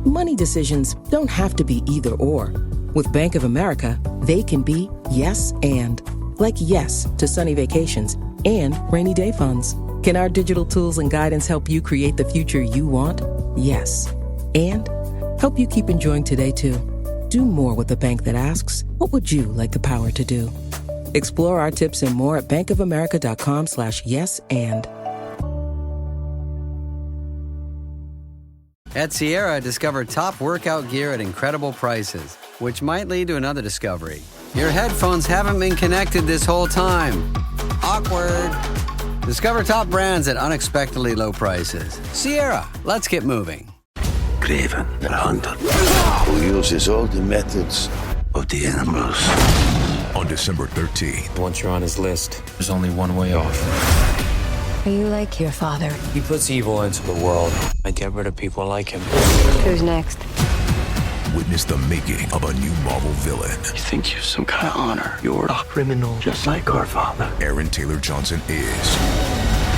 Money decisions don't have to be either or. With Bank of America, they can be yes and. Like yes to sunny vacations and rainy day funds. Can our digital tools and guidance help you create the future you want? Yes. And help you keep enjoying today too. Do more with a bank that asks, what would you like the power to do? Explore our tips and more at bankofamerica.com/yes and. At Sierra, discover top workout gear at incredible prices, which might lead to another discovery. Your headphones haven't been connected this whole time. Awkward. Discover top brands at unexpectedly low prices. Sierra, let's get moving. Craven the Hunter, who uses all the methods of the animals. On December 13th. Once you're on his list, there's only one way off. Are you like your father? He puts evil into the world. I get rid of people like him. Who's next? Witness the making of a new Marvel villain. You think you have some kind of honor? You're a criminal, just like our father. Aaron Taylor Johnson is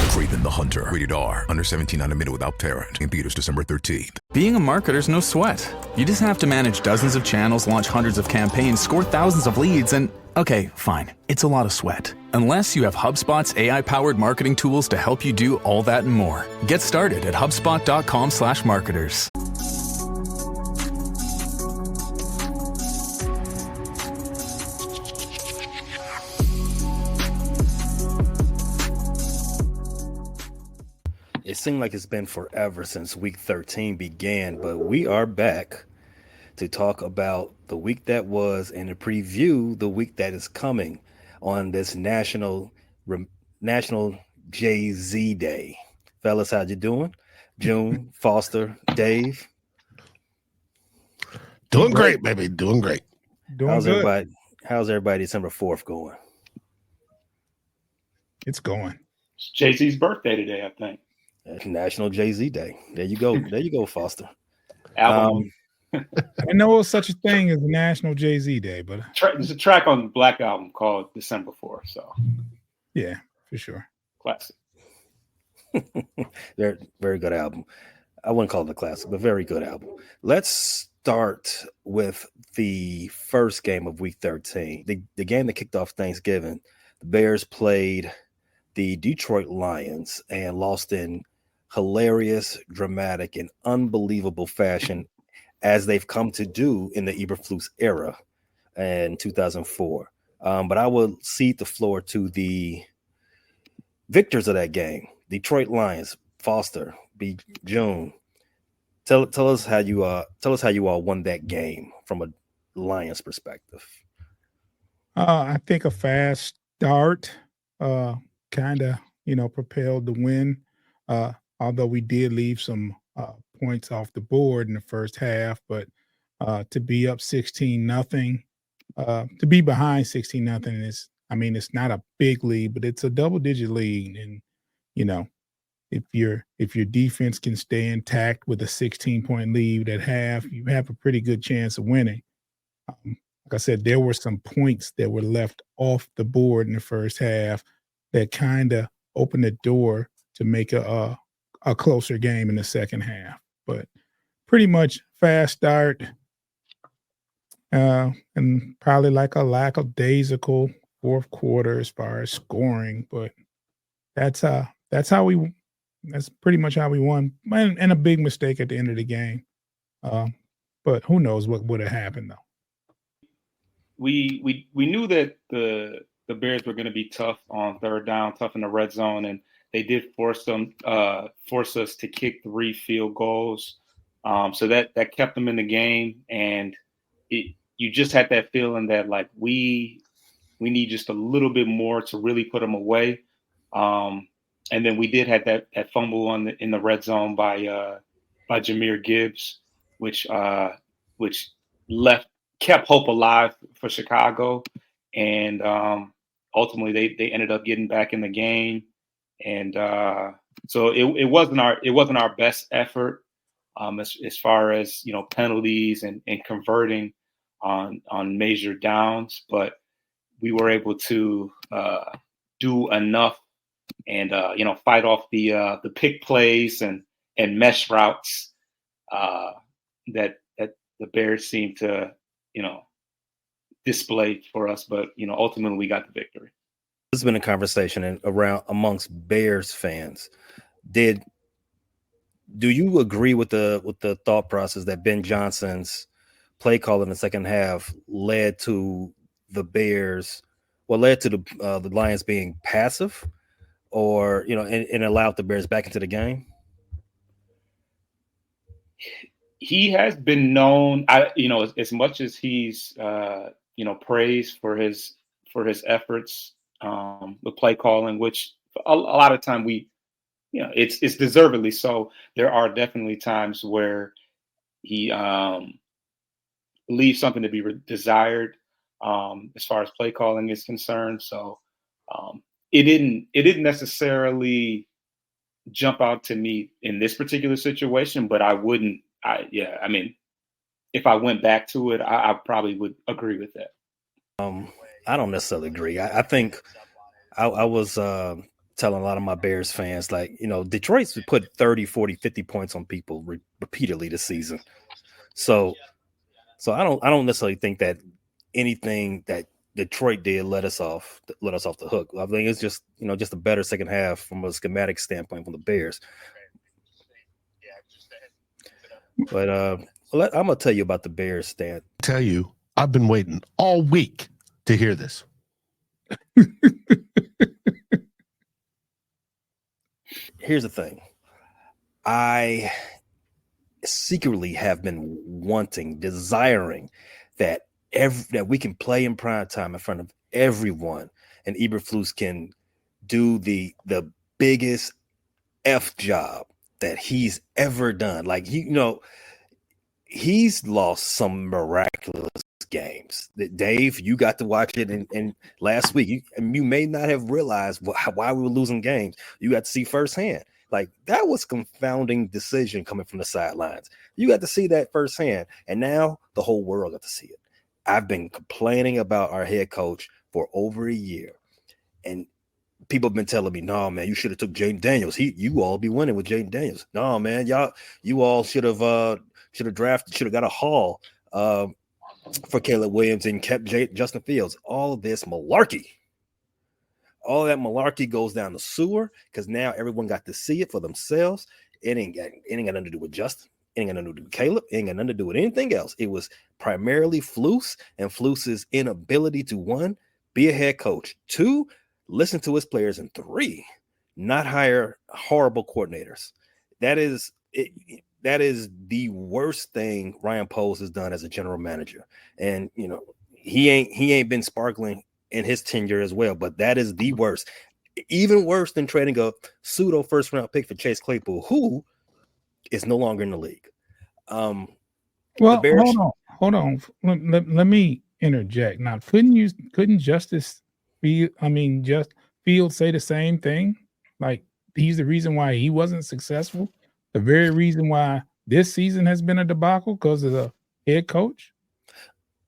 Craven the Hunter. Rated R. Under 17, not admitted without parent. In theaters December 13th. Being a marketer's no sweat. You just have to manage dozens of channels, launch hundreds of campaigns, score thousands of leads, and okay, fine. It's a lot of sweat. Unless you have HubSpot's AI-powered marketing tools to help you do all that and more. Get started at HubSpot.com/marketers. It seemed like it's been forever since week 13 began, but we are back to talk about the week that was and to preview the week that is coming on this National Jay-Z Day. Fellas, how you doing? June, Foster, Dave? Doing great, baby. Doing great. How's everybody December 4th going? It's going. It's Jay-Z's birthday today, I think. It's National Jay-Z Day. There you go. There you go, Foster. Album. I know it was such a thing as National Jay-Z Day, but There's a track on the Black Album called December 4th. So yeah, for sure. Classic. Very, very good album. I wouldn't call it a classic, but very good album. Let's start with the first game of week 13. The game that kicked off Thanksgiving. The Bears played the Detroit Lions and lost in hilarious, dramatic, and unbelievable fashion, as they've come to do in the Eberflus era in 2004. But I will cede the floor to the victors of that game, Detroit Lions. Foster, B. June. Tell us how you all won that game from a Lions perspective. I think a fast start kind of propelled the win. Although we did leave some points off the board in the first half, but to be up 16-0, to be behind 16-0 is, it's not a big lead, but it's a double-digit lead. And if your defense can stay intact with a 16-point lead at half, you have a pretty good chance of winning. Like I said, there were some points that were left off the board in the first half that kind of opened the door to make a closer game in the second half. But pretty much fast start and probably like a lackadaisical fourth quarter as far as scoring. But that's pretty much how we won, and a big mistake at the end of the game. But who knows what would have happened though. We knew that the Bears were going to be tough on third down, tough in the red zone, and they did force us to kick 3 field goals. So that kept them in the game, and you just had that feeling that like we need just a little bit more to really put them away. And then we did have that fumble in the red zone by Jahmyr Gibbs, which kept hope alive for Chicago, and ultimately they ended up getting back in the game. And so it wasn't our best effort as far as penalties and converting on major downs, but we were able to do enough and fight off the pick plays and mesh routes that the Bears seem to, display for us. But ultimately we got the victory. There's been a conversation around amongst Bears fans. Do you agree with the thought process that Ben Johnson's play call in the second half led to the Lions being passive, or and allowed the Bears back into the game? He has been known, as much as he's praised for his efforts, the play calling, which a lot of time it's deservedly so. There are definitely times where he leaves something to be desired as far as play calling is concerned. So it didn't necessarily jump out to me in this particular situation, but I wouldn't. If I went back to it, I probably would agree with that. I don't necessarily agree. I think I was telling a lot of my Bears fans, Detroit's put 30, 40, 50 points on people repeatedly this season. So I don't necessarily think that anything that Detroit did let us off the hook. I think it's just a better second half from a schematic standpoint from the Bears. But I'm gonna tell you about the Bears, Stan. Tell you, I've been waiting all week to hear this. Here's the thing. I secretly have been desiring that we can play in prime time in front of everyone, and Eberflus can do the biggest F job that he's ever done. He's lost some miraculous games. Dave, you got to watch it in last week. You may not have realized why we were losing games. You got to see firsthand. That was confounding decision coming from the sidelines. You got to see that firsthand, and now the whole world got to see it. I've been complaining about our head coach for over a year, and people have been telling me, "No, man, you should have took Jaden Daniels. You all be winning with Jaden Daniels. No, man, you all should have got a haul for Caleb Williams and kept Justin Fields." All this malarkey. All that malarkey goes down the sewer because now everyone got to see it for themselves. It ain't got nothing to do with Justin. It ain't got nothing to do with Caleb. It ain't got nothing to do with anything else. It was primarily Flus and Flus's inability to, 1, be a head coach, 2, listen to his players, and 3, not hire horrible coordinators. That is the worst thing Ryan Poles has done as a general manager. And he ain't been sparkling in his tenure as well, but that is the worst. Even worse than trading a pseudo first round pick for Chase Claypool, who is no longer in the league. Well, hold on. Let me interject. Now, couldn't Justice Fields say the same thing? He's the reason why he wasn't successful. The very reason why this season has been a debacle because of the head coach.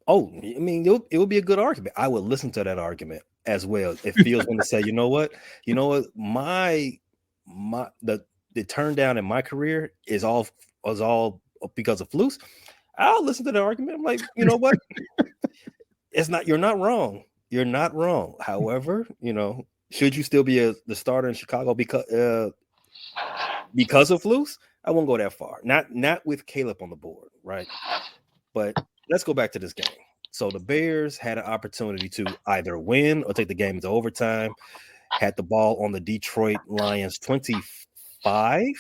Oh, it would be a good argument. I would listen to that argument as well. If Fields want to say, you know what, the turn down in my career is all because of Flus. I'll listen to the argument. I'm like, you know what? You're not wrong. You're not wrong. However, should you still be the starter in Chicago because of Flus? I won't go that far. Not with Caleb on the board, right? But let's go back to this game. So the Bears had an opportunity to either win or take the game into overtime. Had the ball on the Detroit Lions 25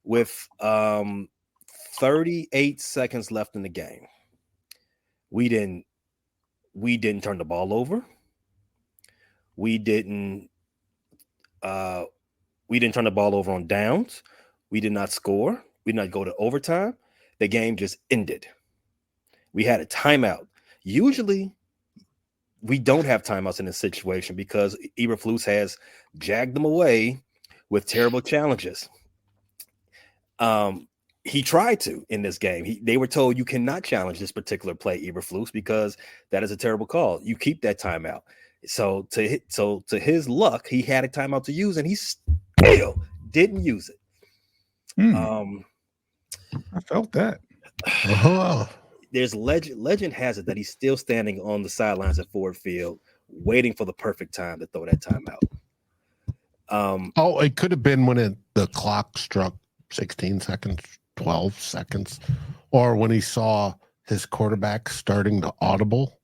with 38 seconds left in the game. We didn't turn the ball over. We didn't turn the ball over on downs. We did not score. We did not go to overtime. The game just ended. We had a timeout. Usually, we don't have timeouts in this situation because Eberflus has jagged them away with terrible challenges. He tried to in this game. They were told you cannot challenge this particular play, Eberflus, because that is a terrible call. You keep that timeout. So to his luck, he had a timeout to use, and he still didn't use it. I felt that. There's legend has it that he's still standing on the sidelines at Ford Field, waiting for the perfect time to throw that timeout. It could have been when the clock struck 16 seconds, 12 seconds, or when he saw his quarterback starting to audible.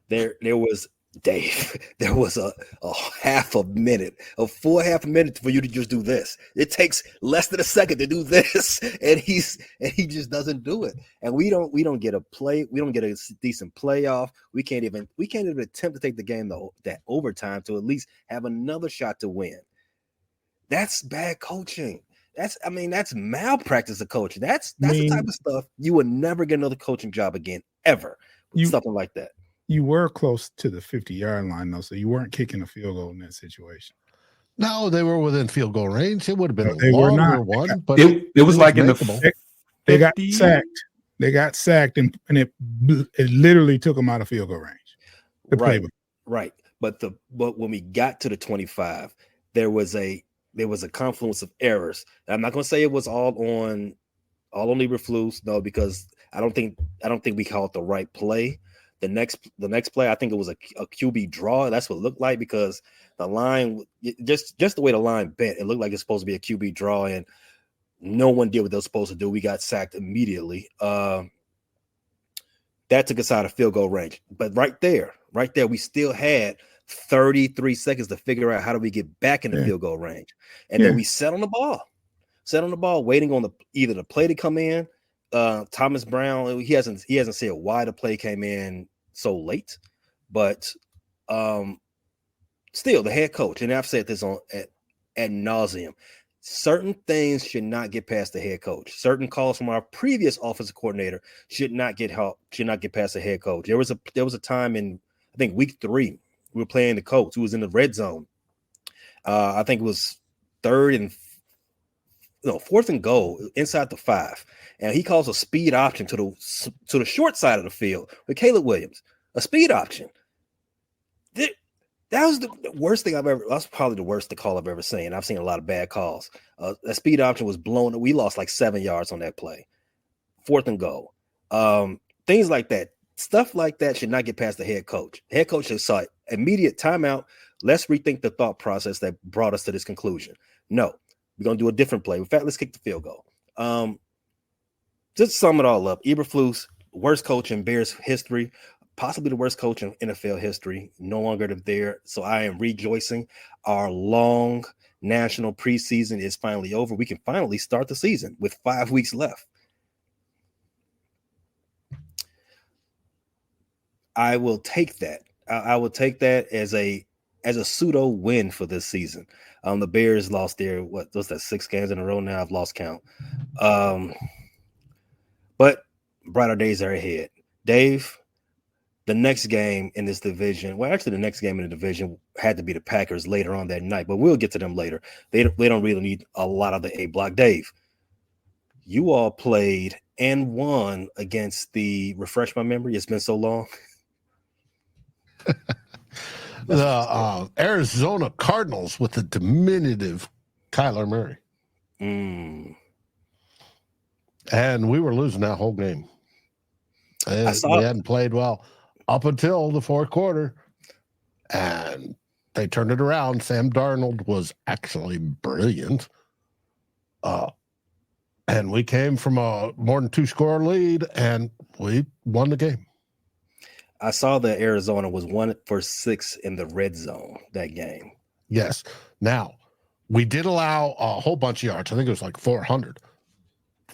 There was Dave. There was a half a minute, a full half a minute for you to just do this. It takes less than a second to do this, and he just doesn't do it. And we don't get a play. We don't get a decent playoff. We can't even attempt to take the game that overtime to at least have another shot to win. That's bad coaching. That's malpractice of coaching. That's the type of stuff you would never get another coaching job again, ever. Something like that. You were close to the 50-yard line, though, so you weren't kicking a field goal in that situation. No, they were within field goal range. It would have been a longer one, but it was like in they got sacked. They got sacked, and it literally took them out of field goal range. Right. But when we got to the 25, there was a confluence of errors. And I'm not going to say it was all on Eberflus, no, because I don't think we called the right play. The next play, I think it was a QB draw. That's what it looked like, because the line, just the way the line bent, it looked like it's supposed to be a QB draw, and no one did what they were supposed to do. We got sacked immediately. That took us out of field goal range. But right there, we still had 33 seconds to figure out how do we get back in the field goal range. And then we sat on the ball, waiting on either the play to come in. Thomas Brown, he hasn't said why the play came in so late, but still the head coach, and I've said this ad nauseum, certain things should not get past the head coach. Certain calls from our previous offensive coordinator should not get past the head coach. There was a time in, I think, week 3, we were playing the Colts, who was in the red zone. I think it was 4th and goal inside the 5. And he calls a speed option to the short side of the field with Caleb Williams. A speed option. That was the worst thing that's probably the worst call I've ever seen. I've seen a lot of bad calls. That speed option was blown. We lost like 7 yards on that play. 4th and goal. Things like that. Stuff like that should not get past the head coach. The head coach should say immediate timeout. Let's rethink the thought process that brought us to this conclusion. No, we're going to do a different play. In fact, let's kick the field goal. Just to sum it all up, Eberflus, worst coach in Bears history, possibly the worst coach in NFL history, no longer there. So I am rejoicing. Our long national preseason is finally over. We can finally start the season with 5 weeks left. I will take that. I will take that as a pseudo win for this season. The Bears lost their, what's that, 6 games in a row now? I've lost count. But brighter days are ahead. Dave, the next game in this division, the next game in the division had to be the Packers later on that night, but we'll get to them later. They don't really need a lot of the A block. Dave, you all played and won against refresh my memory, it's been so long. The Arizona Cardinals with the diminutive Kyler Murray. And we were losing that whole game. We hadn't played well up until the 4th quarter, and they turned it around. Sam Darnold was actually brilliant. And we came from a more than 2-score lead, and we won the game. I saw that Arizona was 1 for 6 in the red zone that game. Yes. Now, we did allow a whole bunch of yards. I think it was like 400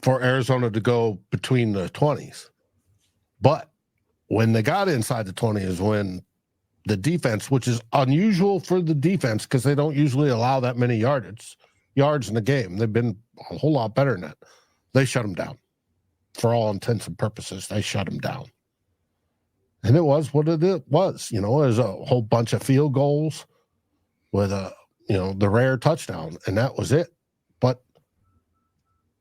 for Arizona to go between the 20s. But when they got inside the 20 is when the defense, which is unusual for the defense because they don't usually allow that many yards in the game. They've been a whole lot better than that. They shut them down. For all intents and purposes, they shut them down. And it was what it was. There's a whole bunch of field goals with the rare touchdown, and that was it. But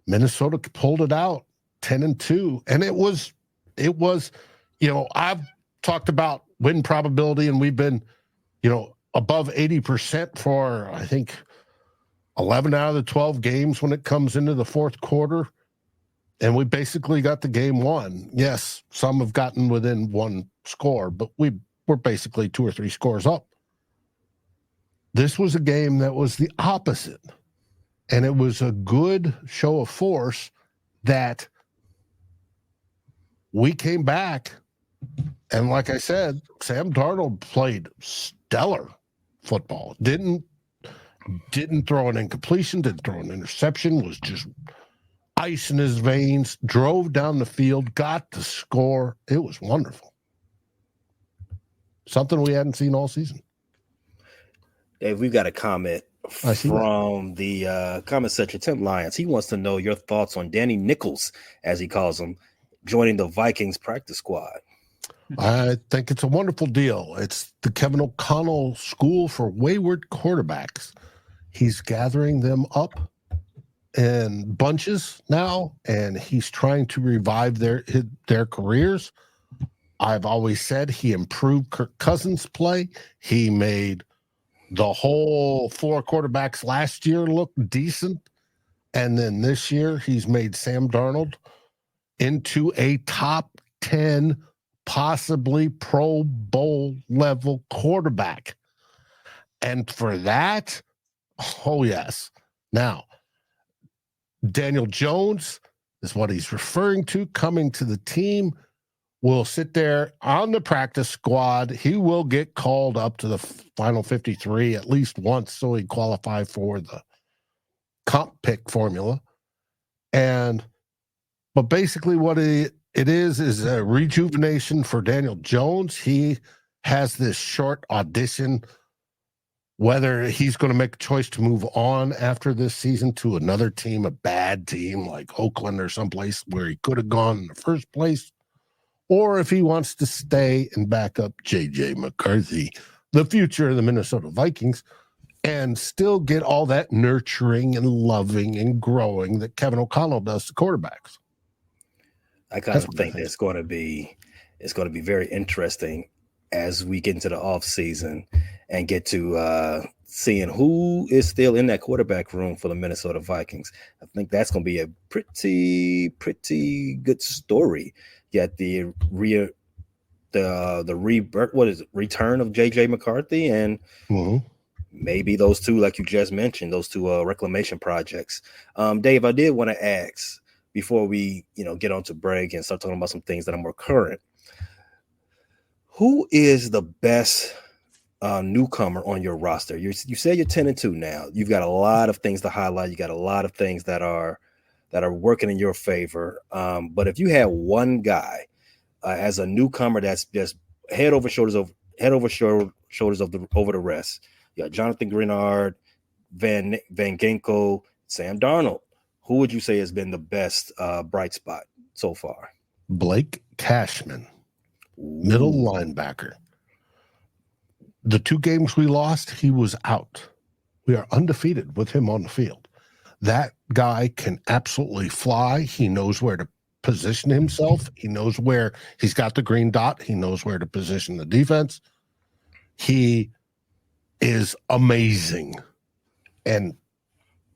Minnesota pulled it out 10-2, and it was I've talked about win probability, and we've been above 80% for I think 11 out of the 12 games when it comes into the 4th quarter. and we basically got the game won. Yes, some have gotten within one score, but we were basically 2 or 3 scores up. This was a game that was the opposite, and it was a good show of force that we came back, and like I said, Sam Darnold played stellar football. Didn't throw an incompletion, didn't throw an interception, was just ice in his veins, drove down the field, got the score. It was wonderful. Something we hadn't seen all season. Dave, we've got a comment from the comment section. Tim Lyons, he wants to know your thoughts on Danny Nichols, as he calls him, joining the Vikings practice squad. I think it's a wonderful deal. It's the Kevin O'Connell School for Wayward Quarterbacks. He's gathering them up in bunches now, and he's trying to revive their careers. I've always said he improved Kirk Cousins' play. He made the whole 4 quarterbacks last year look decent. And then this year, he's made Sam Darnold into a top 10, possibly Pro Bowl level quarterback. And for that, oh, yes. Now, Daniel Jones is what he's referring to, coming to the team, will sit there on the practice squad. He will get called up to the final 53 at least once, so he qualify for the comp pick formula. But basically what it is a rejuvenation for Daniel Jones. He has this short audition, whether he's going to make a choice to move on after this season to another team, a bad team like Oakland or someplace where he could have gone in the first place, or if he wants to stay and back up J.J. McCarthy, the future of the Minnesota Vikings, and still get all that nurturing and loving and growing that Kevin O'Connell does to quarterbacks. I kind of think it's going to be very interesting as we get into the off season and get to seeing who is still in that quarterback room for the Minnesota Vikings. I think that's going to be a pretty good story. Yet the return of J.J. McCarthy and maybe those two, like you just mentioned, those two reclamation projects. Dave, I did want to ask before we get on to break and start talking about some things that are more current. Who is the best newcomer on your roster? You said you're 10-2 now. You've got a lot of things to highlight. You got a lot of things that are working in your favor. But if you had one guy as a newcomer that's just head over shoulders over the rest, you got Jonathan Greenard, Van Ginkel, Sam Darnold. Who would you say has been the best bright spot so far? Blake Cashman, middle linebacker. The 2 games we lost, he was out. We are undefeated with him on the field. That guy can absolutely fly. He knows where to position himself. He knows where he's got the green dot. He knows where to position the defense. He is amazing. And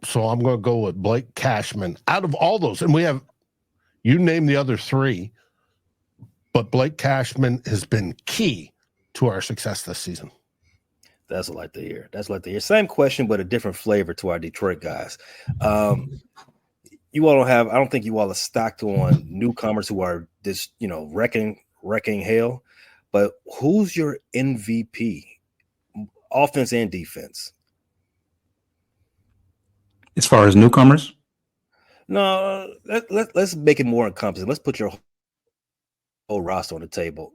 so I'm going to go with Blake Cashman. Out of all those, and you name the other 3, but Blake Cashman has been key to our success this season. That's what I like to hear. Same question, but a different flavor to our Detroit guys. You all I don't think you all are stocked on newcomers who are this, wrecking hell. But who's your MVP, offense and defense? As far as newcomers? No, let's make it more encompassing. Let's put your whole roster on the table.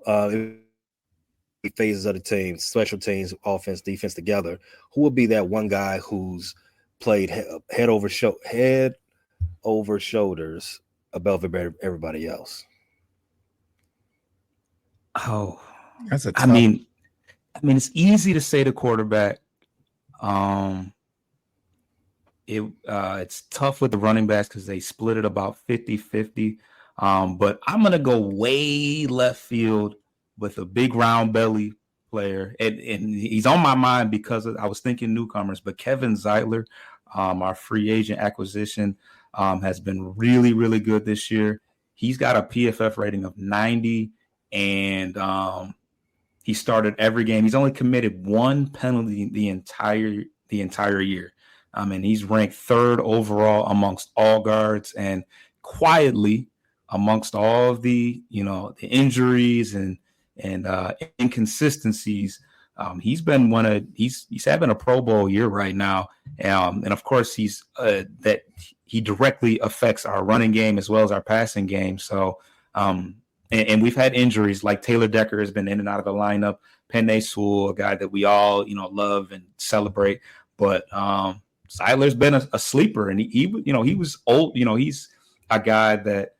Phases of the team, special teams, offense, defense together. Who will be that one guy who's played head over shoulders above everybody else? Oh, that's a tough. I mean, it's easy to say the quarterback. It's tough with the running backs because they split it about 50-50. But I'm gonna go way left field with a big round belly player, and he's on my mind because I was thinking newcomers, but Kevin Zeitler, our free agent acquisition, has been really, really good this year. He's got a PFF rating of 90, and he started every game. He's only committed one penalty the entire year. And he's ranked 3rd overall amongst all guards, and quietly amongst all of the injuries and inconsistencies. He's having a Pro Bowl year right now. And of course that he directly affects our running game as well as our passing game. So, and we've had injuries like Taylor Decker has been in and out of the lineup. Penei Sewell, a guy that we all, love and celebrate, but, Seiler's been a sleeper, and he was old. He's a guy that,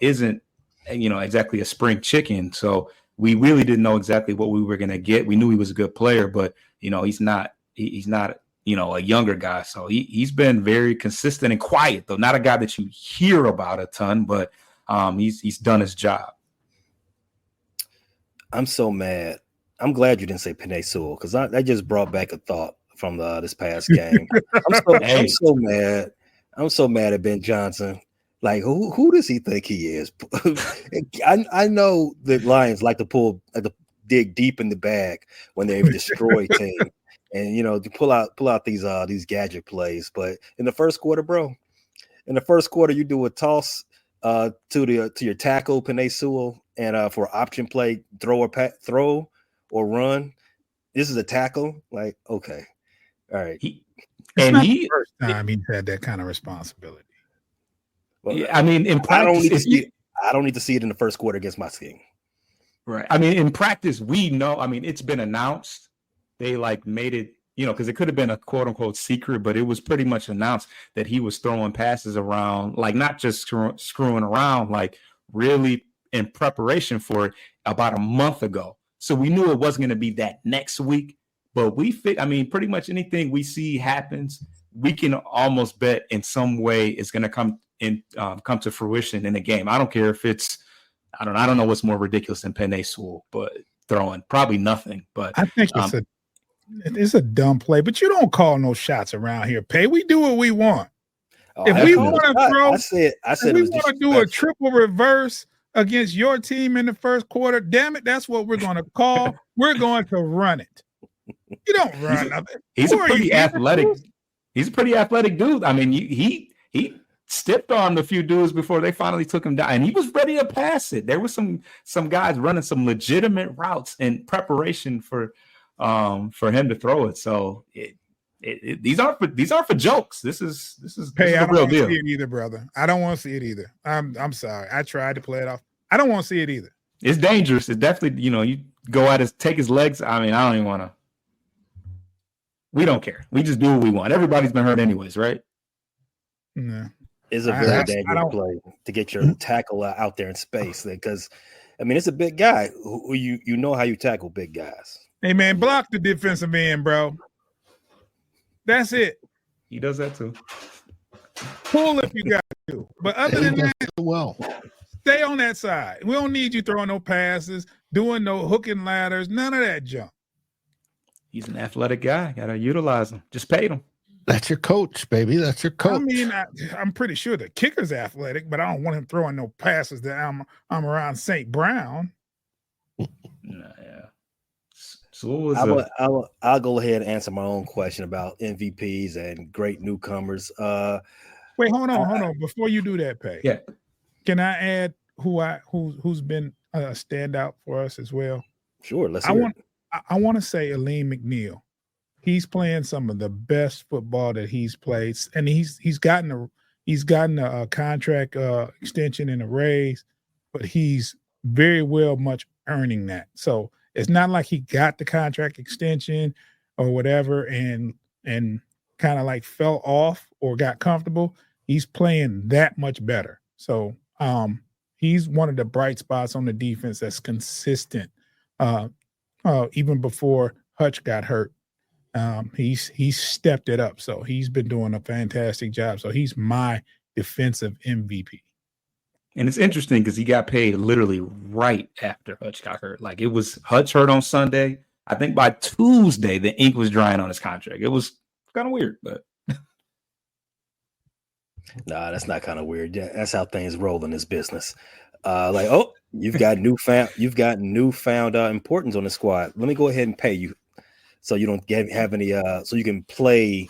isn't, exactly a spring chicken. So we really didn't know exactly what we were going to get. We knew he was a good player, but, he's not a younger guy. So he's been very consistent and quiet, though. Not a guy that you hear about a ton, but he's done his job. I'm so mad. I'm glad you didn't say Penei Sewell, because that just brought back a thought from this past game. I'm so mad. I'm so mad at Ben Johnson. Like, who does he think he is? I know the Lions like to dig deep in the bag when they destroy team, and to pull out these gadget plays. But in the first quarter, bro, you do a toss to your tackle Penei Sewell, and for option play, throw or run. This is a tackle. Like, okay. All right. It's not the first time he's had that kind of responsibility. Well, yeah, in practice, I don't need to see it in the first quarter against my team. Right. In practice, we know. It's been announced. They made it, because it could have been a quote unquote secret, but it was pretty much announced that he was throwing passes around, not just screwing around, really in preparation for it about a month ago. So we knew it wasn't going to be that next week. But pretty much anything we see happens, we can almost bet in some way it's going to come to fruition in a game. I don't care if it's, I don't know what's more ridiculous than Penei Sewell, but throwing probably nothing. But I think it's a dumb play. But you don't call no shots around here, Pay. We do what we want. If we want to throw, if we want to do a triple reverse against your team in the first quarter, damn it, that's what we're going to call. We're going to run it. You don't run nothing. He's a pretty athletic. He's a pretty athletic dude. He stiffed on a few dudes before they finally took him down, and he was ready to pass it. There was some guys running some legitimate routes in preparation for him to throw it. So these aren't for jokes. This is Hey, the real deal. I don't want to see it either, brother. I don't want to see it either. I'm sorry. I tried to play it off. I don't want to see it either. It's dangerous. It's definitely, you go at take his legs. I don't even want to. We don't care. We just do what we want. Everybody's been hurt anyways, right? No. It's a very dangerous play to get your tackle out there in space, because it's a big guy who you know how you tackle big guys. Hey man, block the defensive end, bro. That's it. He does that too. Pull if you got to. But other than that, stay on that side. We don't need you throwing no passes, doing no hook and ladders, none of that junk. He's an athletic guy. Got to utilize him. Just paid him. That's your coach, baby. That's your coach. I'm pretty sure the kicker's athletic, but I don't want him throwing no passes that I'm around St. Brown. Yeah. So I'll go ahead and answer my own question about MVPs and great newcomers. Wait, hold on. Before you do that, Pay. Yeah. Can I add who's been a standout for us as well? Sure. Let's hear it. I want to say Aleem McNeil. He's playing some of the best football that he's played, and he's gotten a contract extension and a raise, but he's very well much earning that. So it's not like he got the contract extension or whatever and kind of fell off or got comfortable. He's playing that much better. So he's one of the bright spots on the defense that's consistent. Even before Hutch got hurt, he's stepped it up. So he's been doing a fantastic job. So he's my defensive MVP. And it's interesting because he got paid literally right after Hutch got hurt. It was Hutch hurt on Sunday. I think by Tuesday, the ink was drying on his contract. It was kind of weird, but Nah, that's not kind of weird. Yeah, that's how things roll in this business. Like, oh, you've got newfound importance on the squad. Let me go ahead and pay you, so you don't have any. So you can play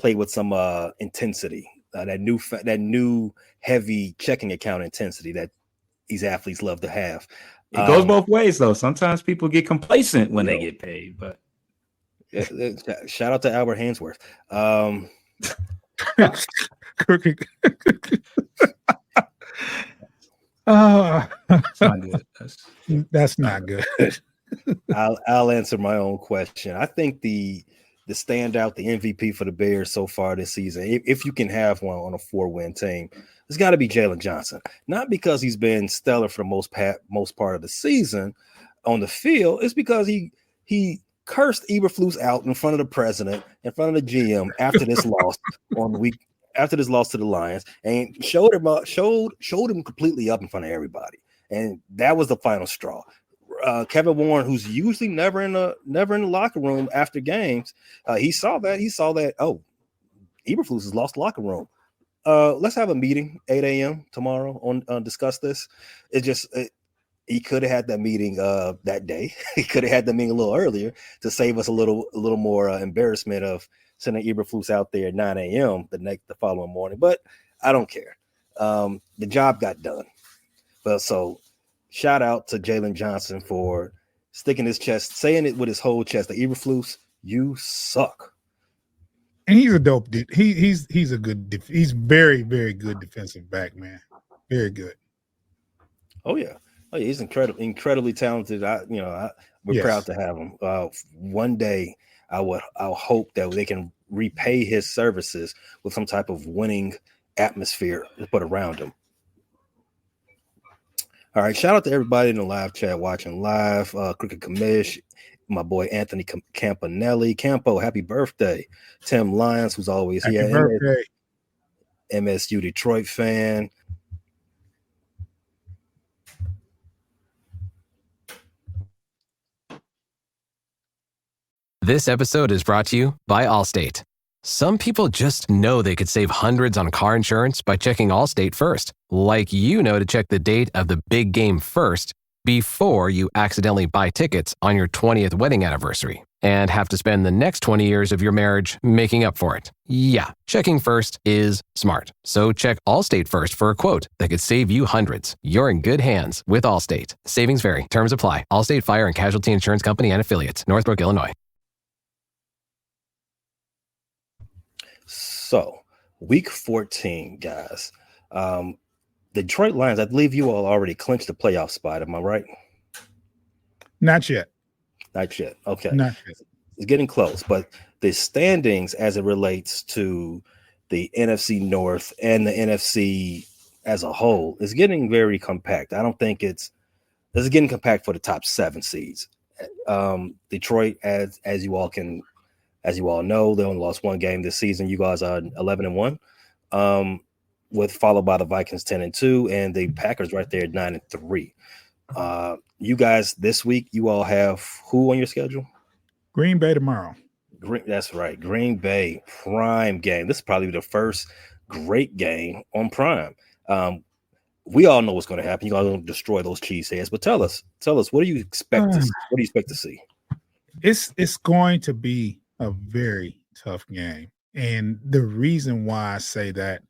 with some intensity. That new heavy checking account intensity that these athletes love to have. It goes both ways, though. Sometimes people get complacent when they get paid, but shout out to Albert Hainsworth. That's not good. That's not good. I'll answer my own question. I think the standout, the MVP for the Bears so far this season, if you can have one on a 4-win team, it's got to be Jalen Johnson. Not because he's been stellar for the most part of the season on the field. It's because he cursed Eberflus out in front of the president, in front of the GM after this loss after this loss to the Lions, and showed him completely up in front of everybody. And that was the final straw. Kevin Warren, who's usually never in the locker room after games, he saw that. Oh, Eberflus has lost the locker room. Let's have a meeting 8 a.m. tomorrow on discuss this. He could have had that meeting that day. He could have had the meeting a little earlier to save us a little more embarrassment of sending Eberflus out there at 9 a.m. the following morning. But I don't care. The job got done. But so shout out to Jalen Johnson for sticking his chest, saying it with his whole chest. The Eberflus, you suck. And he's a dope dude. He's a good. He's very, very good defensive back, man. Very good. Oh yeah, he's incredibly talented. We're proud to have him. One day, I'll hope that they can repay his services with some type of winning atmosphere to put around him. All right, shout out to everybody in the live chat watching live. Cricket Commish, my boy Anthony Campanelli. Campo, happy birthday. Tim Lyons, who's always happy here. Birthday. MSU Detroit fan. This episode is brought to you by Allstate. Some people just know they could save hundreds on car insurance by checking Allstate first, like to check the date of the big game first before you accidentally buy tickets on your 20th wedding anniversary and have to spend the next 20 years of your marriage making up for it. Yeah, checking first is smart. So check Allstate first for a quote that could save you hundreds. You're in good hands with Allstate. Savings vary. Terms apply. Allstate Fire and Casualty Insurance Company and Affiliates. Northbrook, Illinois. So, week 14, guys. Detroit Lions, I believe you all already clinched the playoff spot. Am I right? Not yet. Not yet. Okay. Not yet. It's getting close, but the standings as it relates to the NFC North and the NFC as a whole is getting very compact. I don't think it's getting compact for the top 7 seeds. Detroit, as you all know, they only lost 1 game this season. You guys are 11-1, followed by the Vikings 10-2, and the Packers right there at 9-3. You guys this week, you all have who on your schedule? Green Bay tomorrow. That's right, Green Bay prime game. This is probably the first great game on prime. We all know what's going to happen. You're going to destroy those cheeseheads. But tell us, what do you expect to see? What do you expect to see? It's going to be a very tough game. And the reason why I say that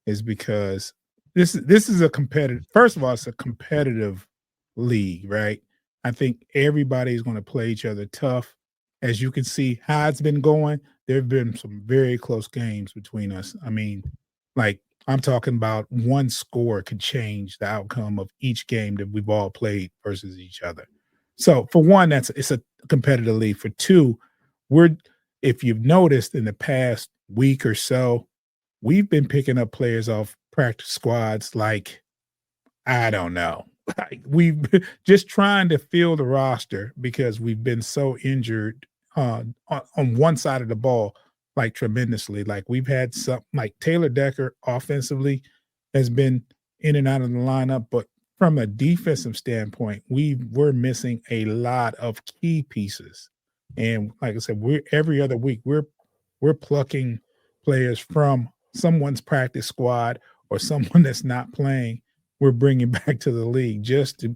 is because this is a competitive, first of all, it's a competitive league, right? I think everybody's going to play each other tough. As you can see how it's been going, there have been some very close games between us. I mean, like I'm talking about one score could change the outcome of each game that we've all played versus each other. So for one, it's a competitive league. For two, if you've noticed in the past week or so, we've been picking up players off practice squads like, I don't know. Like we've just trying to fill the roster because we've been so injured on one side of the ball, like tremendously. Like we've had some, like Taylor Decker offensively has been in and out of the lineup, but from a defensive standpoint, we're missing a lot of key pieces. And like I said, every other week we're plucking players from someone's practice squad or someone that's not playing, we're bringing back to the league just to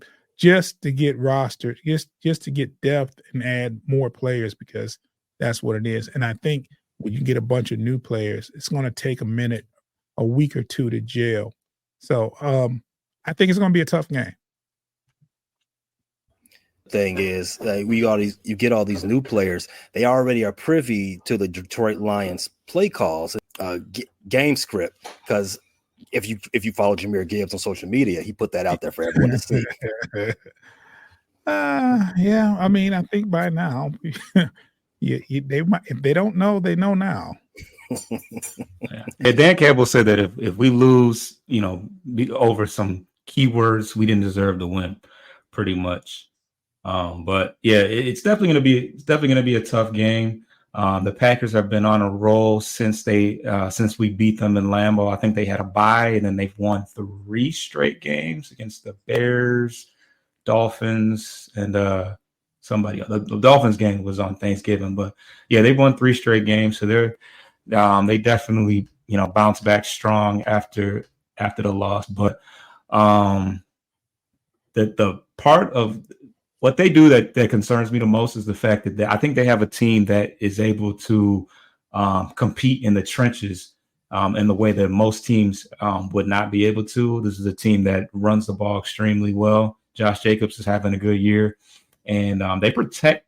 get rostered, just to get depth and add more players, because that's what it is. And I think when you get a bunch of new players, it's going to take a week or two to gel. So I think it's going to be a tough game. Thing is, you get all these new players. They already are privy to the Detroit Lions play calls, game script. Because if you follow Jahmyr Gibbs on social media, he put that out there for everyone to see. Yeah, I mean, I think by now, they might. If they don't know, they know now. Yeah, Dan Campbell said that if we lose, over some keywords, we didn't deserve to win, pretty much. But yeah, it's definitely going to be a tough game. The Packers have been on a roll since we beat them in Lambeau. I think they had a bye, and then they've won 3 straight games against the Bears, Dolphins, and somebody else. The Dolphins game was on Thanksgiving, but yeah, they've won 3 straight games. So they definitely bounce back strong after the loss. But the part of what they do that concerns me the most is the fact that I think they have a team that is able to compete in the trenches in the way that most teams would not be able to. This is a team that runs the ball extremely well. Josh Jacobs is having a good year, and they protect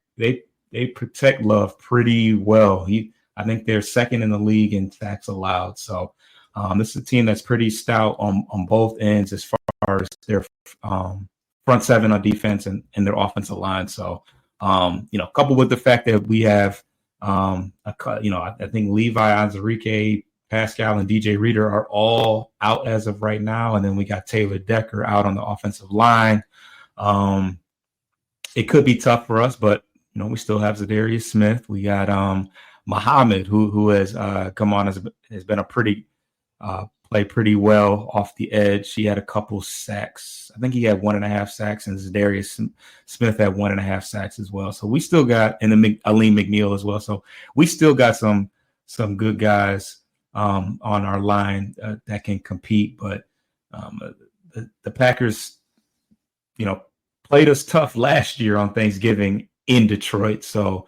Love pretty well. I think they're second in the league in sacks allowed. So this is a team that's pretty stout on both ends as far as their front seven on defense and their offensive line. So, coupled with the fact that we have, I think Levi, Onwuzurike, Pascal, and DJ Reader are all out as of right now. And then we got Taylor Decker out on the offensive line. It could be tough for us, but, we still have Zadarius Smith. We got Muhammad, who has come on, has been a pretty play pretty well off the edge. He had a couple sacks. I think he had 1.5 sacks, and Zadarius Smith had 1.5 sacks as well. So we still got, and then Aleem McNeil as well. So we still got some good guys on our line that can compete. But the Packers, played us tough last year on Thanksgiving in Detroit. So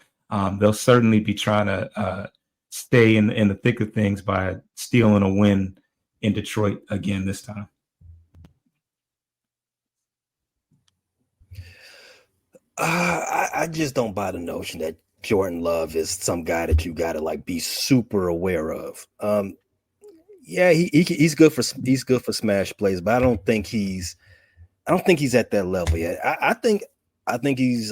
they'll certainly be trying to stay in the thick of things by stealing a win in Detroit again this time. I just don't buy the notion that Jordan Love is some guy that you got to be super aware of. Yeah, he's good for smash plays, but I don't think he's at that level yet. I think he's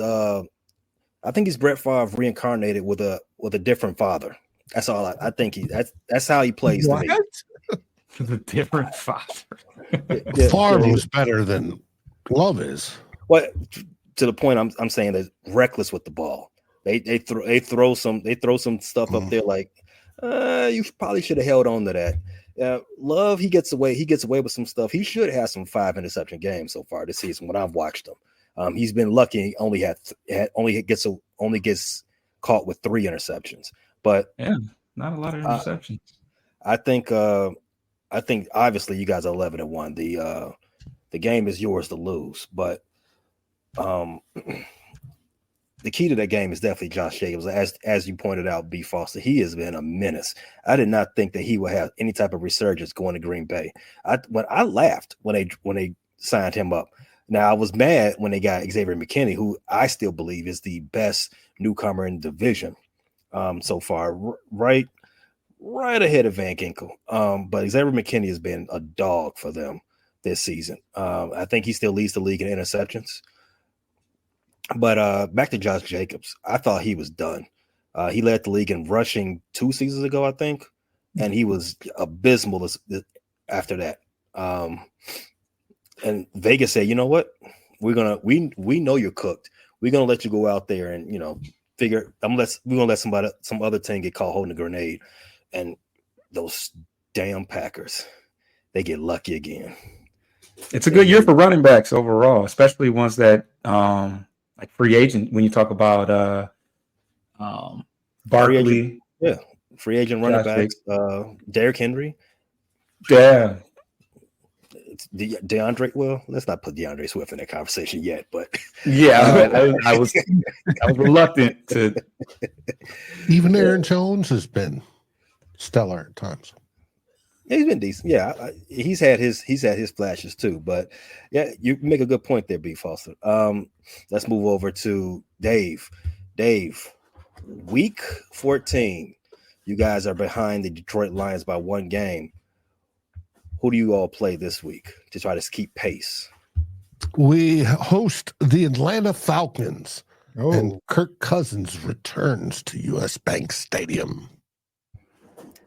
Brett Favre reincarnated with a different father. That's all I think that's how he plays. What? To me. The different father. Favre was better than Love is. Well, to the point I'm saying that reckless with the ball. They throw some stuff up there like you probably should have held on to that. Love, he gets away with some stuff. He should have some 5 interception games so far this season when I've watched him. He's been lucky. He only gets caught with 3 interceptions. But yeah, not a lot of interceptions. I think obviously you guys are 11-1. The game is yours to lose, but the key to that game is definitely Josh Jacobs. As you pointed out, B. Foster, he has been a menace. I did not think that he would have any type of resurgence going to Green Bay. I laughed when they signed him up. Now I was mad when they got Xavier McKinney, who I still believe is the best newcomer in the division so far, right ahead of Van Ginkel. But Xavier McKinney has been a dog for them this season. I think he still leads the league in interceptions. But back to Josh Jacobs, I thought he was done. He led the league in rushing 2 seasons ago, I think, and he was abysmal after that. And Vegas said, "You know what? We know you're cooked. We're gonna let you go out there and we're gonna let some other team get caught holding a grenade." And those damn Packers, they get lucky again. It's a good year for running backs overall, especially ones that like free agent. When you talk about Barkley, free agent running backs, Derrick Henry. Yeah. DeAndre. Well, let's not put DeAndre Swift in that conversation yet, but yeah, I was reluctant to. Even Aaron Jones has been stellar at times. Yeah, he's been decent. Yeah, he's had his flashes too. But yeah, you make a good point there, B. Foster. Let's move over to Dave. Dave, week 14, you guys are behind the Detroit Lions by 1 game. Who do you all play this week to try to keep pace? We host the Atlanta Falcons, and Kirk Cousins returns to U.S. Bank Stadium.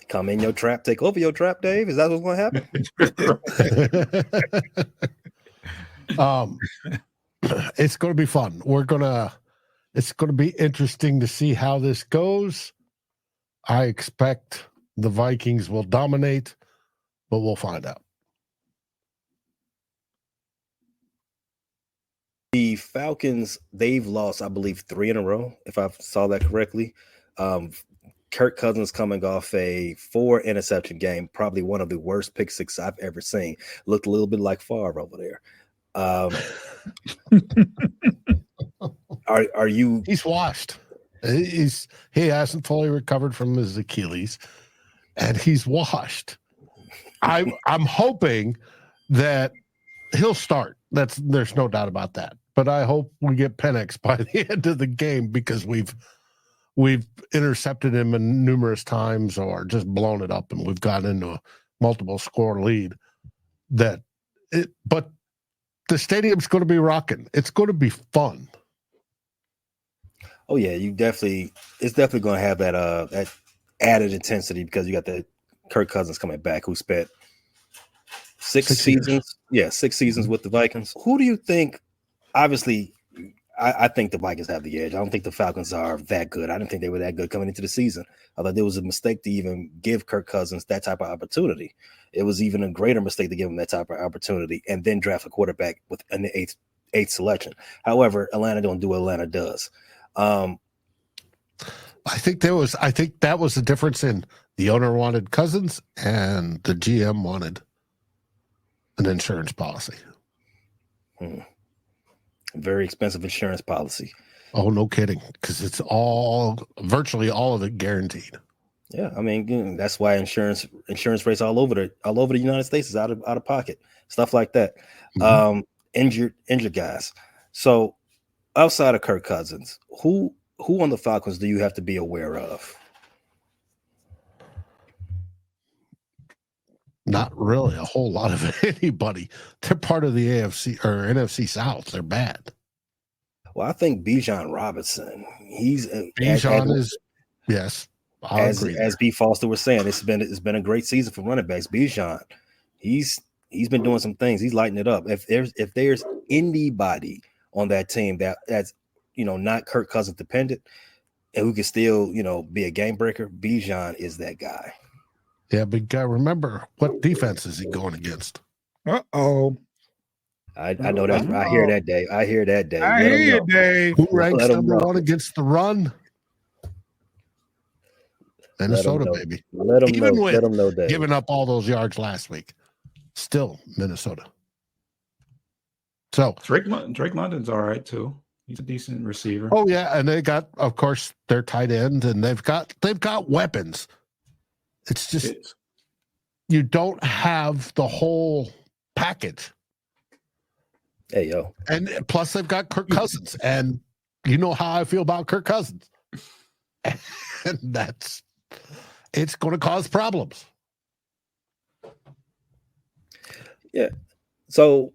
Come in your trap, take over your trap, Dave. Is that what's going to happen? It's going to be fun. It's going to be interesting to see how this goes. I expect the Vikings will dominate, but we'll find out. The Falcons, they've lost, I believe, 3 in a row, if I saw that correctly. Kirk Cousins coming off a 4-interception game, probably one of the worst pick six I've ever seen. Looked a little bit like Favre over there. Are you? He's washed. He hasn't fully recovered from his Achilles, and he's washed. I'm hoping that he'll start. There's no doubt about that. But I hope we get Penix by the end of the game, because we've intercepted him numerous times or just blown it up, and we've gotten into a multiple score lead. But the stadium's going to be rocking. It's going to be fun. Oh yeah, it's definitely going to have that added intensity, because you got the Kirk Cousins coming back, who spent 6 seasons. Yeah, 6 seasons with the Vikings. Who do you think? Obviously, I think the Vikings have the edge. I don't think the Falcons are that good. I didn't think they were that good coming into the season. I thought there was a mistake to even give Kirk Cousins that type of opportunity. It was even a greater mistake to give him that type of opportunity and then draft a quarterback with an eighth selection. However, Atlanta don't do what Atlanta does. I think that was the difference in the owner wanted Cousins and the GM wanted an insurance policy. Very expensive insurance policy. Oh, no kidding. Because it's virtually all of it guaranteed. Yeah, I mean, that's why insurance rates all over the United States is out of pocket. Stuff like that. Mm-hmm. Injured guys. So outside of Kirk Cousins, who on the Falcons do you have to be aware of? Not really a whole lot of anybody. They're part of the AFC or NFC South. They're bad. Well, I think Bijan Robinson. Bijan is yes. As B. Foster was saying, it's been a great season for running backs. Bijan, he's been doing some things. He's lighting it up. If there's anybody on that team that's not Kirk Cousins dependent and who can still be a game breaker, Bijan is that guy. Yeah, but you gotta remember, what defense is he going against? Uh-oh. I know that. I hear that, Dave. I hear you, Dave. Who ranks number 1 against the run? Minnesota, baby. Let them know, Dave. Giving up all those yards last week. Still Minnesota. So Drake London's all right too. He's a decent receiver. Oh yeah, and they got, of course, their tight end, and they've got weapons. It's just you don't have the whole package. Hey yo, and plus they've got Kirk Cousins, and you know how I feel about Kirk Cousins, and it's going to cause problems. Yeah. So,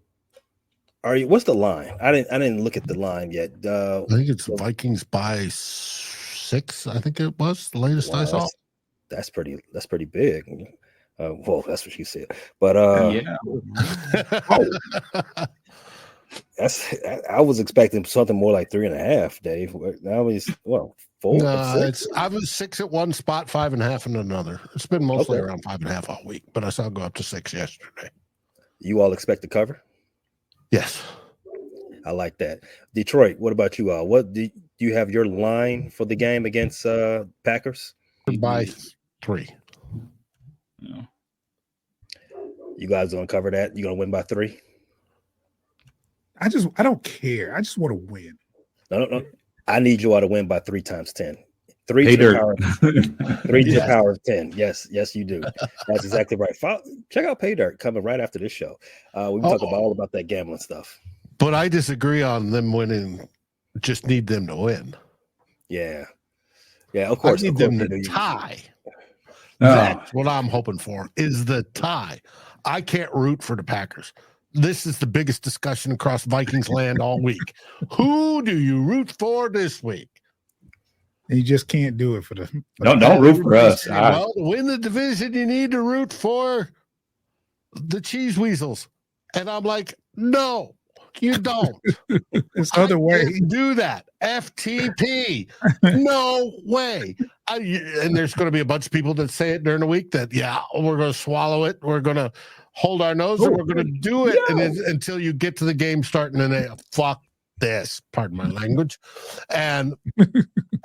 what's the line? I didn't look at the line yet. I think it's Vikings by 6. I think it was the latest I saw. That's pretty big. Well, that's what she said. But yeah. I was expecting something more like 3.5, Dave. Now he's 4. I was 6 at one spot, 5.5 in another. It's been mostly around 5.5 all week, but I saw it go up to 6 yesterday. You all expect to cover? Yes. I like that. Detroit, what about you all? What do you have your line for the game against Packers? By 3. Yeah. You guys gonna cover that? You gonna win by 3? I don't care. I just want to win. No. I need you all to win by 3 times 10. 3 Pay to dirt. the power of 3 to the power of 10. Yes, you do. That's exactly right. Check out Pay Dirt coming right after this show. We talk all about that gambling stuff. But I disagree on them winning. Just need them to win. Yeah. Of course. I need them to tie. That's what I'm hoping for, is the tie. I can't root for the Packers. This is the biggest discussion across Vikings land all week. Who do you root for this week? You just can't do it for the. Don't root for us. Well, to win the division, you need to root for the Cheese Weasels. And I'm like, no, you don't. There's other ways. Do that. FTP. No way. And there's going to be a bunch of people that say it during the week that, we're going to swallow it. We're going to hold our nose and we're going to do it. And then, until you get to the game starting and they fuck this, pardon my language, and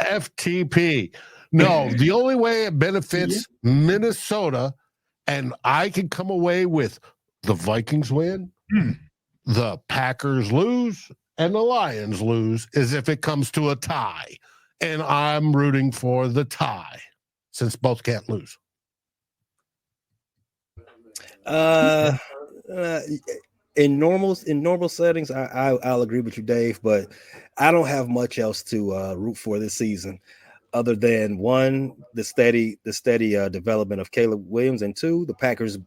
FTP. No, the only way it benefits Minnesota, and I can come away with the Vikings win, the Packers lose, and the Lions lose, is if it comes to a tie. And I'm rooting for the tie since both can't lose. In normal settings, I'll agree with you, Dave, but I don't have much else to root for this season, other than 1, the steady development of Caleb Williams, and 2, the Packers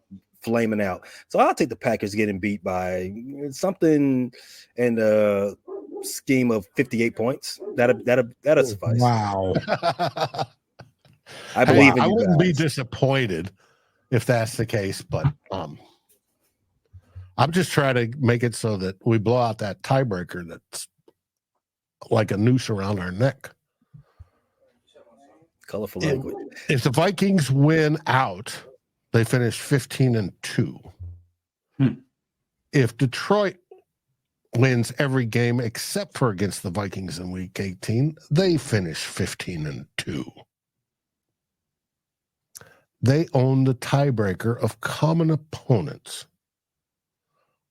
flaming out. So I'll take the Packers getting beat by something in the scheme of 58 points. That'll suffice. Wow. I believe in you. I wouldn't guys. be disappointed if that's the case, but I'm just trying to make it so that we blow out that tiebreaker that's like a noose around our neck. Colorful language. If the Vikings win out, they finish 15-2. If Detroit wins every game except for against the Vikings in week 18, they finish 15-2. They own the tiebreaker of common opponents,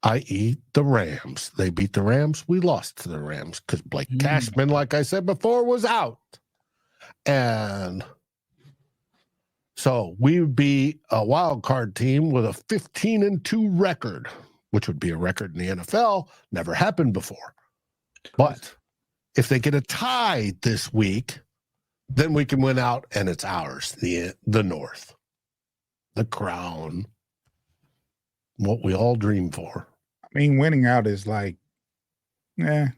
i.e. the Rams. They beat the Rams. We lost to the Rams because Blake Cashman, like I said before, was out. And so we would be a wild card team with a 15-2 record, which would be a record in the NFL. Never happened before. But if they get a tie this week, then we can win out and it's ours, the North, the crown, what we all dream for. I mean, winning out is like, I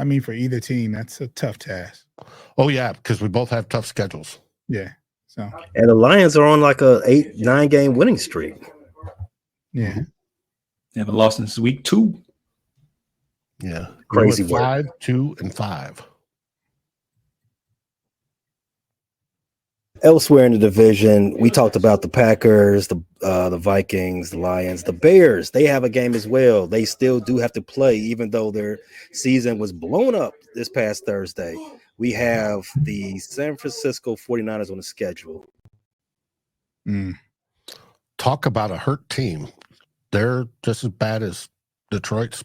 mean, for either team, that's a tough task. Oh, yeah, because we both have tough schedules. Yeah. So, and the Lions are on like a 8-9 game winning streak. Yeah. They haven't lost since week 2. Yeah. Crazy work. 5, 2, and 5. Elsewhere in the division, we talked about the Packers, the Vikings, the Lions, the Bears. They have a game as well. They still do have to play, even though their season was blown up this past Thursday. We have the San Francisco 49ers on the schedule. Talk about a hurt team. They're just as bad as Detroit's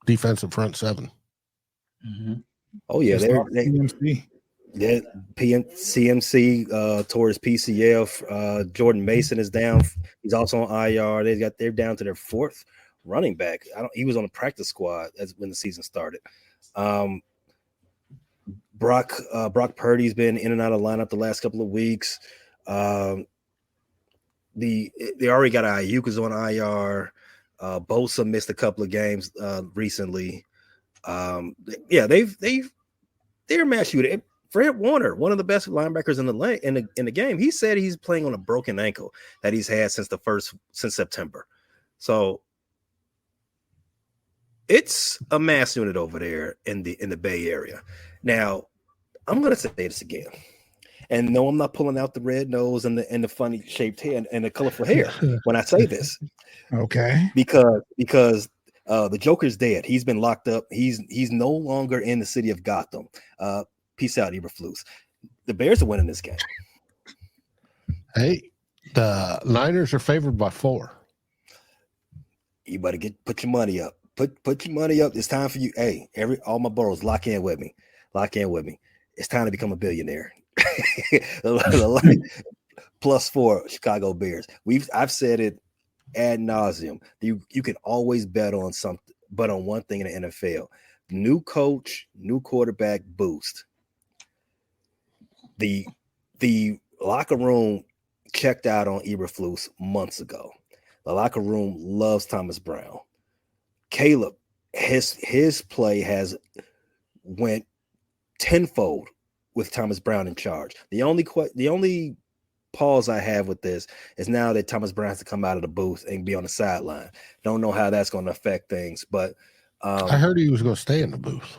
defensive front 7. Oh, yeah. They're CMC. Yeah, CMC tore his PCL. Jordan Mason is down. He's also on IR. They're down to their 4th running back. He was on the practice squad when the season started. Brock Purdy's been in and out of lineup the last couple of weeks. They already got Ayuk is on IR. Bosa missed a couple of games recently. They're matched with it. Fred Warner, one of the best linebackers in the game, he said he's playing on a broken ankle that he's had since September. So it's a mass unit over there in the Bay Area. Now, I'm going to say this again, and no, I'm not pulling out the red nose and the funny shaped head and the colorful hair when I say this. Okay, because the Joker's dead. He's been locked up. He's no longer in the city of Gotham. Peace out, Eberflus. The Bears are winning this game. Hey, the Niners are favored by 4. You better put your money up. Put your money up. It's time for you. Hey, all my boroughs, lock in with me. Lock in with me. It's time to become a billionaire. +4 Chicago Bears. I've said it ad nauseum. You can always bet on something, but on one thing in the NFL: new coach, new quarterback boost. The locker room checked out on Eberflus months ago. The locker room loves Thomas Brown. Caleb, his play has went tenfold with Thomas Brown in charge. The only pause I have with this is now that Thomas Brown has to come out of the booth and be on the sideline. Don't know how that's going to affect things, but I heard he was going to stay in the booth.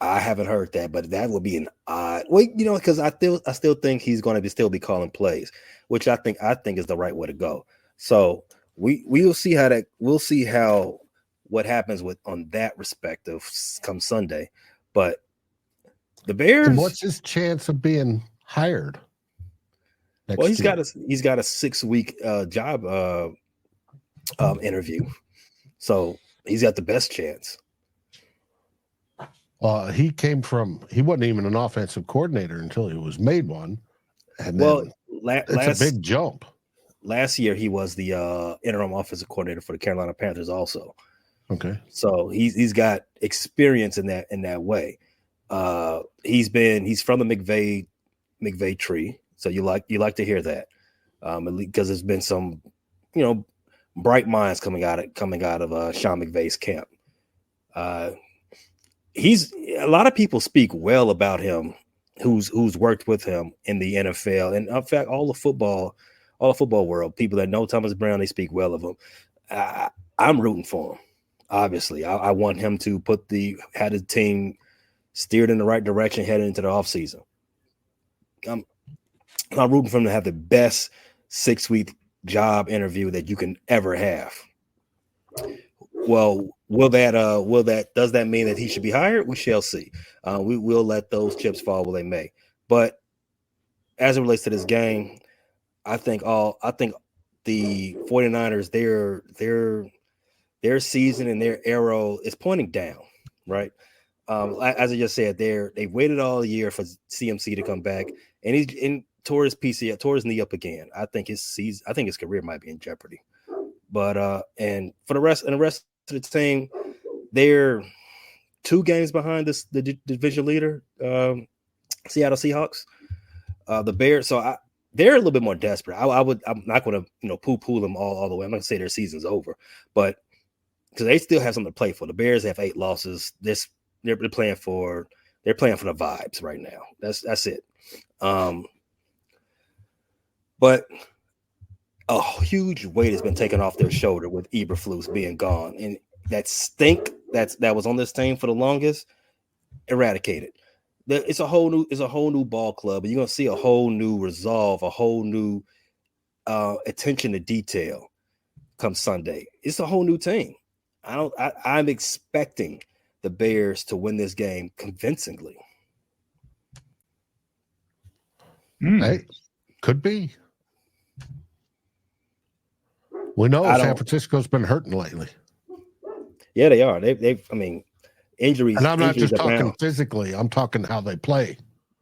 I haven't heard that, but that would be an odd. Well, because I still think he's going to still be calling plays, which I think is the right way to go. So we'll see how what happens on that respective come Sunday. But the Bears. And what's his chance of being hired? Well, he's got a 6-week job interview, so he's got the best chance. He wasn't even an offensive coordinator until he was made one, and it's a big jump. Last year, he was the interim offensive coordinator for the Carolina Panthers, also. Okay, so he's got experience in that way. He's from the McVay tree. So you like to hear that, because there's been some, bright minds coming out of Sean McVay's camp. A lot of people speak well about him, who's worked with him in the NFL, and in fact, all the football world, people that know Thomas Brown, they speak well of him. I'm rooting for him. Obviously, I want him to had his team steered in the right direction heading into the offseason. I'm rooting for him to have the best 6-week job interview that you can ever have. Well, does that mean that he should be hired? We shall see. We will let those chips fall where they may. But as it relates to this game, I think the 49ers, their season and their arrow is pointing down, right? As I just said, they've waited all year for CMC to come back, and he's tore his knee up again. I think his career might be in jeopardy. But and for the rest of the team, they're 2 games behind the division leader, Seattle Seahawks. The Bears, so they're a little bit more desperate. I'm not going to poo-poo them all the way. I'm not going to say their season's over, but because they still have something to play for. The Bears have 8 losses. They're playing for the vibes right now. That's it. But a huge weight has been taken off their shoulder with Eberflus being gone, and that stink that was on this team for the longest eradicated. It's a whole new ball club, and you're gonna see a whole new resolve, a whole new attention to detail come Sunday. It's a whole new team. I'm expecting the Bears to win this game convincingly. Hey, could be. We know San Francisco's been hurting lately. Yeah, they are. They've injuries. And I'm not just talking physically. I'm talking how they play.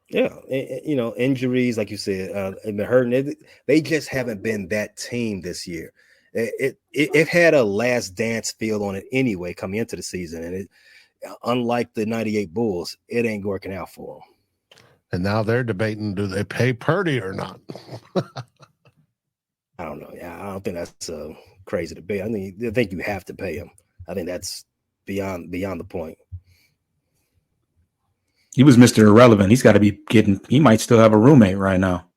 Yeah, injuries, like you said, have been hurting. They just haven't been that team this year. It had a last dance feel on it anyway coming into the season, and unlike the '98 Bulls, it ain't working out for them. And now they're debating: do they pay Purdy or not? I don't know. Yeah, I don't think that's crazy debate. I think you have to pay him. I think that's beyond the point. He was Mr. Irrelevant. He's got to be he might still have a roommate right now.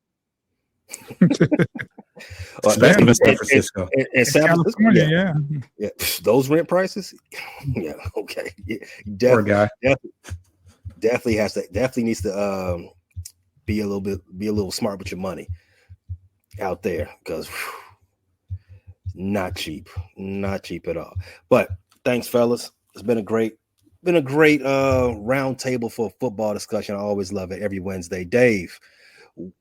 Especially in San Francisco. In San Francisco, yeah. Those rent prices, yeah, okay. Yeah, poor guy. Definitely needs to be a little smart with your money out there, because not cheap at all. But thanks, fellas. It's been a great round table for a football discussion. I always love it every Wednesday. Dave,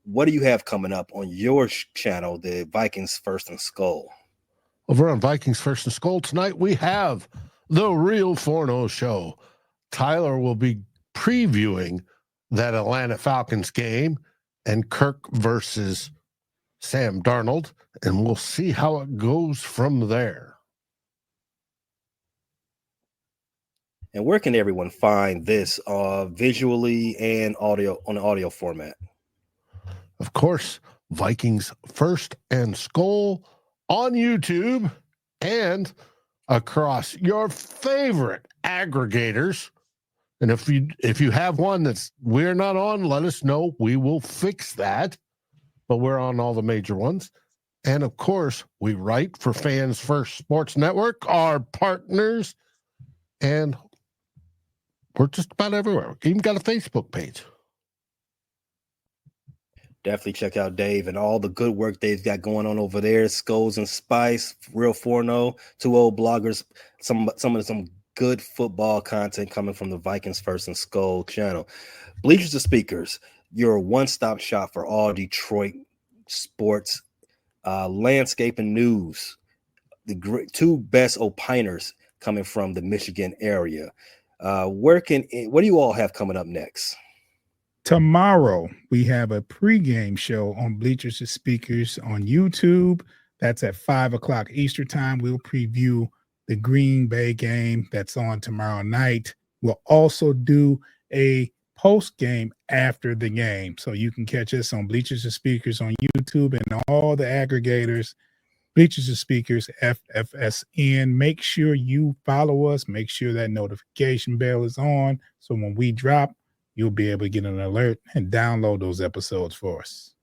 what do you have coming up on your channel, the Vikings First and Skull? Over on Vikings First and Skull tonight, we have the Real Forno Show. Tyler will be previewing that Atlanta Falcons game and Kirk versus Sam Darnold, and we'll see how it goes from there. And where can everyone find this visually and audio on the audio format? Of course, Vikings First and Skull on YouTube and across your favorite aggregators. And if you have one that's we're not on, let us know. We will fix that. But we're on all the major ones. And of course, we write for Fans First Sports Network, our partners, and we're just about everywhere. We even got a Facebook page. Definitely check out Dave and all the good work Dave's got going on over there. Skulls and Spice, Real Forno, two old bloggers, some good football content coming from the Vikings First and Skull channel. Bleachers to Speakers, your one-stop shop for all Detroit sports, landscape and news. The two best opiners coming from the Michigan area. What do you all have coming up next? Tomorrow, we have a pregame show on Bleachers to Speakers on YouTube. That's at 5 o'clock Eastern time. We'll preview the Green Bay game that's on tomorrow night. We'll also do a post game after the game. So you can catch us on Bleachers to Speakers on YouTube and all the aggregators, Bleachers to Speakers, FFSN. Make sure you follow us. Make sure that notification bell is on. So when we drop, you'll be able to get an alert and download those episodes for us.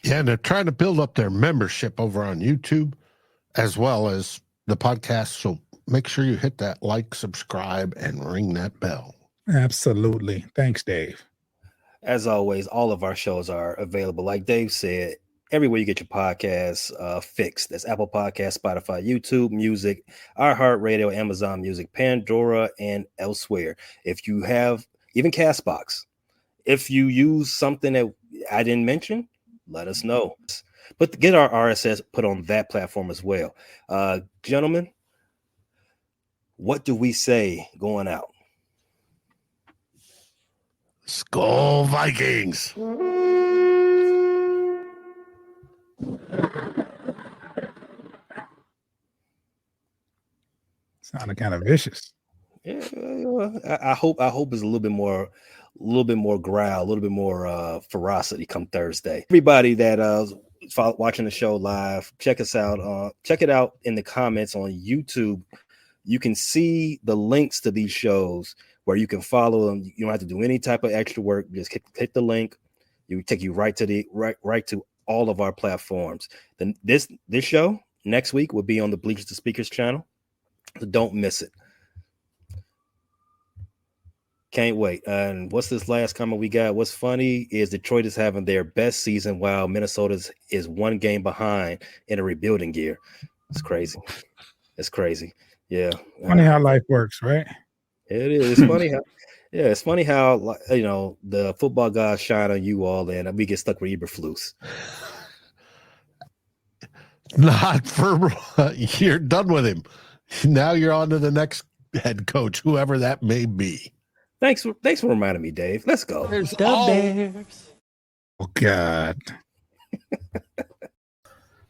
Yeah, and they're trying to build up their membership over on YouTube as well as the podcast. So make sure you hit that like, subscribe, and ring that bell. Absolutely. Thanks, Dave. As always, all of our shows are available, like Dave said, everywhere you get your podcasts fixed. That's Apple Podcasts, Spotify, YouTube Music, iHeartRadio, Amazon Music, Pandora, and elsewhere. If you have even CastBox, if you use something that I didn't mention, let us know. But get our RSS put on that platform as well. Gentlemen, what do we say going out? Skull Vikings. Sounded kind of vicious. Yeah, I hope it's a little bit more growl, a little bit more ferocity come Thursday. Everybody that watching the show live, check us out. Check it out in the comments on YouTube. You can see the links to these shows where you can follow them. You don't have to do any type of extra work. Just hit the link. It will take you right to all of our platforms. Then this show next week will be on the Bleachers to Speakers channel. So don't miss it. Can't wait. And what's this last comment we got? What's funny is Detroit is having their best season while Minnesota is one game behind in a rebuilding gear. It's crazy. It's crazy. Yeah. Funny how life works, right? It is. It's funny how. Yeah, it's funny how the football guys shine on you all, and we get stuck with Eberflus. Not for you're done with him. Now you're on to the next head coach, whoever that may be. Thanks for reminding me, Dave. Let's go. There's the Bears. Oh God.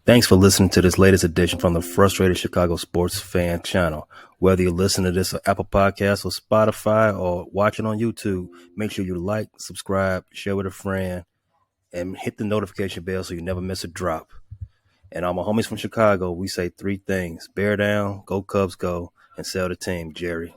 Thanks for listening to this latest edition from the Frustrated Chicago Sports Fan channel. Whether you listen to this on Apple Podcasts or Spotify or watching on YouTube, make sure you like, subscribe, share with a friend, and hit the notification bell so you never miss a drop. And all my homies from Chicago, we say three things: bear down, go Cubs go, and sell the team, Jerry.